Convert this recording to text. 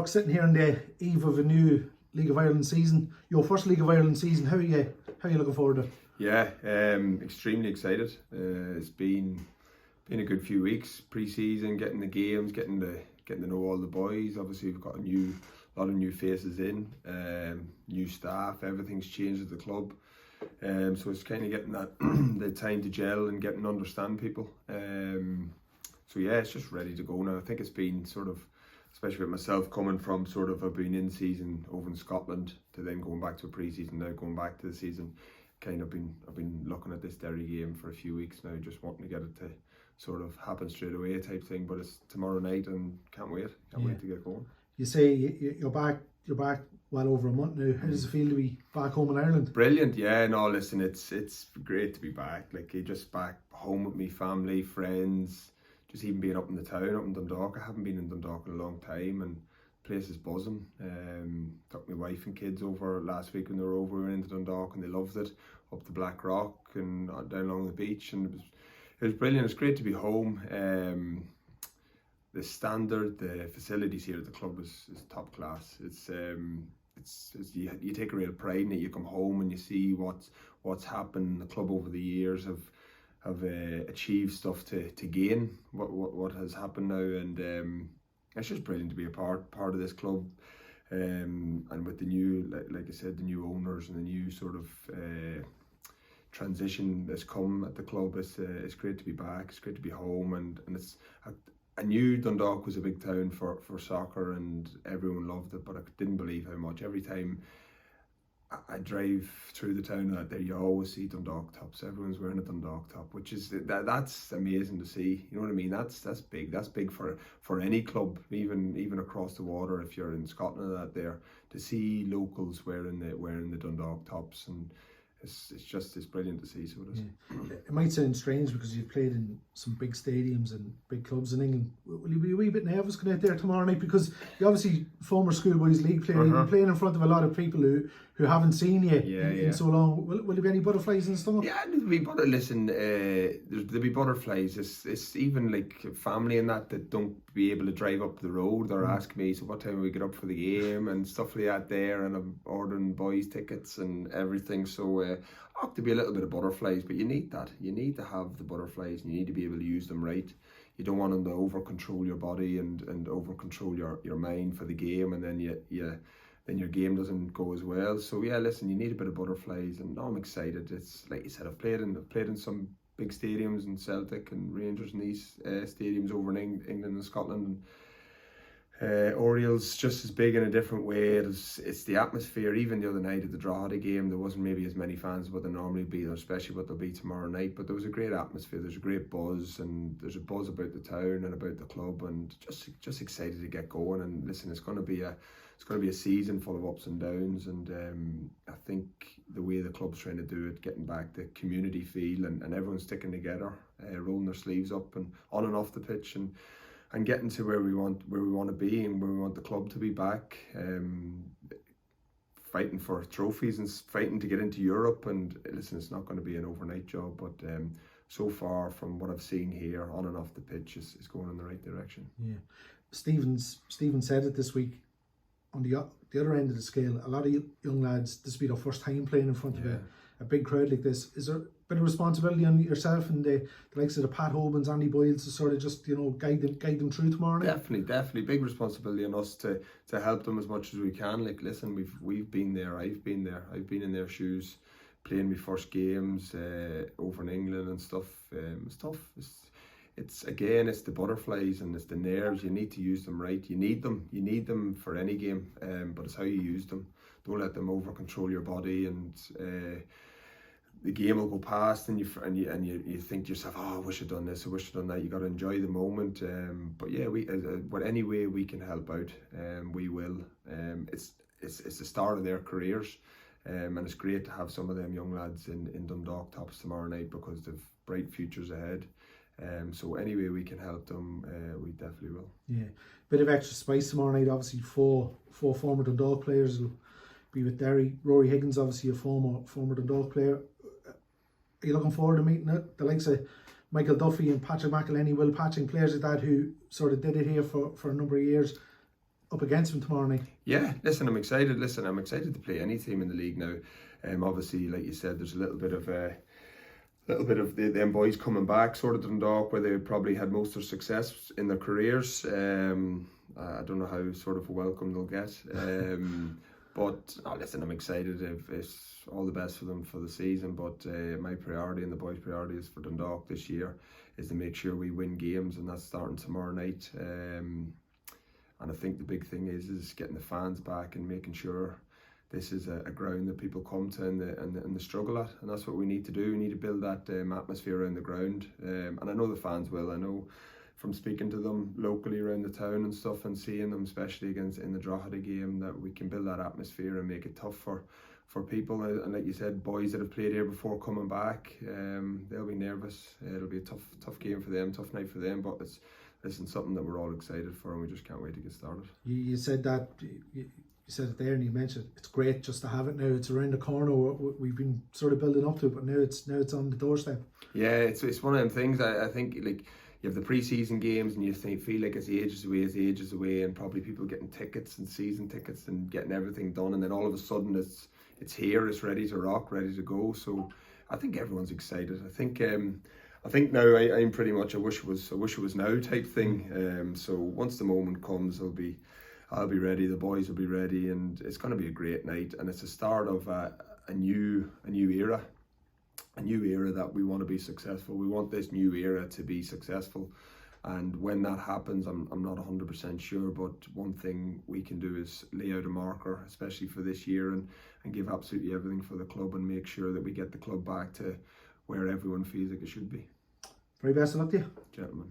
Dundalk sitting here on the eve of a new League of Ireland season. Your first League of Ireland season. How are you looking forward to it? Yeah, extremely excited. It's been a good few weeks pre-season, getting the games, getting to know all the boys. Obviously, we've got a lot of new faces in, new staff. Everything's changed at the club, so it's kind of getting that the time to gel and getting to understand people. So yeah, it's just ready to go now. I think it's been sort of, especially with myself coming from sort of, I've been in season over in Scotland to then going back to a pre-season, now going back to the season. I've been looking at this Derry game for a few weeks now, just wanting to get it to sort of happen straight away type thing. But it's tomorrow night and can't wait to get going. You say you're back well over a month now. How does it feel to be back home in Ireland? Brilliant, yeah. No, listen, it's great to be back. Like, you're just back home with me family, friends. Just even being up in the town, up in Dundalk. I haven't been in Dundalk in a long time, and the place is buzzing. Took my wife and kids over last week when they were over. We went into Dundalk and they loved it. Up the Black Rock and down along the beach, and it was brilliant. It's great to be home. The standard, the facilities here at the club is top class. It's you take a real pride in it. You come home and you see what's happened in the club over the years. Have achieved stuff to gain what has happened now, and it's just brilliant to be a part of this club, and with the new, like I said, the new owners and the new sort of transition that's come at the club. It's great to be back. It's great to be home, and it's I knew Dundalk was a big town for soccer and everyone loved it, but I didn't believe how much. Every time I drive through the town out there, you always see Dundalk tops. Everyone's wearing a Dundalk top, which is that's amazing to see. You know what I mean? That's big. That's big for any club, even across the water. If you're in Scotland out there, to see locals wearing the Dundalk tops, and it's brilliant to see. So it is. Yeah. It might sound strange because you've played in some big stadiums and big clubs in England. Will you be a wee bit nervous going out there tomorrow night, because you're obviously former schoolboys league player, you've been playing in front of a lot of people who haven't seen you in so long. Will there be any butterflies in the stomach? Yeah, there'll be there'll be butterflies. It's even like family and that don't be able to drive up the road. They're asking me, so what time will we get up for the game and stuff like that there, and I'm ordering boys tickets and everything. So to be a little bit of butterflies, but you need that. You need to have the butterflies, and you need to be able to use them right. You don't want them to over control your body and over control your mind for the game, and then then your game doesn't go as well. So yeah, listen, you need a bit of butterflies, and I'm excited. It's like you said, I've played in some big stadiums, in Celtic and Rangers and these stadiums over in England and Scotland. Orioles just as big in a different way. It's the atmosphere. Even the other night at the Drogheda game, there wasn't maybe as many fans as what there normally be, especially what there'll be tomorrow night. But there was a great atmosphere. There's a great buzz, and there's a buzz about the town and about the club, and just excited to get going. And listen, it's going to be a season full of ups and downs, and I think the way the club's trying to do it, getting back the community feel, and everyone sticking together, rolling their sleeves up and on and off the pitch, and getting to where we want to be and where we want the club to be back, fighting for trophies and fighting to get into Europe. And listen, it's not going to be an overnight job, but so far from what I've seen here on and off the pitch is going in the right direction. Yeah, Stephen said it this week. On the other end of the scale, a lot of young lads, this will be their first time playing in front of a big crowd like this. Is there a bit of responsibility on yourself and the likes of the Pat Hobans, Andy Boyles, to sort of just guide them through tomorrow night? Definitely big responsibility on us to help them as much as we can. Like, listen, we've been there. I've been there. I've been in their shoes, playing my first games over in England and stuff. It's tough. It's the butterflies and it's the nerves. You need to use them right. You need them for any game, but it's how you use them. Don't let them over control your body, and the game will go past, and you think to yourself, oh, I wish I'd done this, I wish I'd done that. You got to enjoy the moment, but yeah, any way we can help out, we will. It's the start of their careers, and it's great to have some of them young lads in Dundalk tops tomorrow night, because they've bright futures ahead. So any way we can help them, we definitely will. Yeah, bit of extra spice tomorrow night. Obviously, four former Dundalk players will be with Derry. Rory Higgins, obviously a former Dundalk player. Are you looking forward to meeting the likes of Michael Duffy and Patrick McElhenney, Will Patching, players like that who sort of did it here for a number of years? up against them tomorrow night? Yeah, listen, I'm excited. Listen, I'm excited to play any team in the league now. Obviously, like you said, there's a little bit of them boys coming back, sort of Dundalk, where they probably had most of their success in their careers. I don't know how sort of a welcome they'll get. But listen, I'm excited. It's all the best for them for the season. But my priority and the boys' priority is for Dundalk this year is to make sure we win games, and that's starting tomorrow night. And I think the big thing is getting the fans back and making sure this is a ground that people come to and the struggle at, and that's what we need to do. We need to build that atmosphere around the ground, and I know the fans will. I know from speaking to them locally around the town and stuff, and seeing them especially against in the Drogheda game, that we can build that atmosphere and make it tough for people. And like you said, boys that have played here before coming back, they'll be nervous. It'll be a tough game for them, tough night for them, but it's something that we're all excited for, and we just can't wait to get started. You said that. You said it there, and you mentioned it's great just to have it now. It's around the corner. We've been sort of building up to it, but now it's on the doorstep. Yeah, it's one of them things. I think, like, you have the pre-season games, and you feel like it's ages away, and probably people getting tickets and season tickets and getting everything done, and then all of a sudden it's here, it's ready to rock, ready to go. So I think everyone's excited. I think now I'm pretty much I wish it was now type thing. So once the moment comes, I'll be ready, the boys will be ready, and it's going to be a great night. And it's the start of a new era that we want to be successful. We want this new era to be successful, and when that happens, I'm not 100% sure, but one thing we can do is lay out a marker, especially for this year, and give absolutely everything for the club and make sure that we get the club back to where everyone feels like it should be. Very best of luck to you, gentlemen.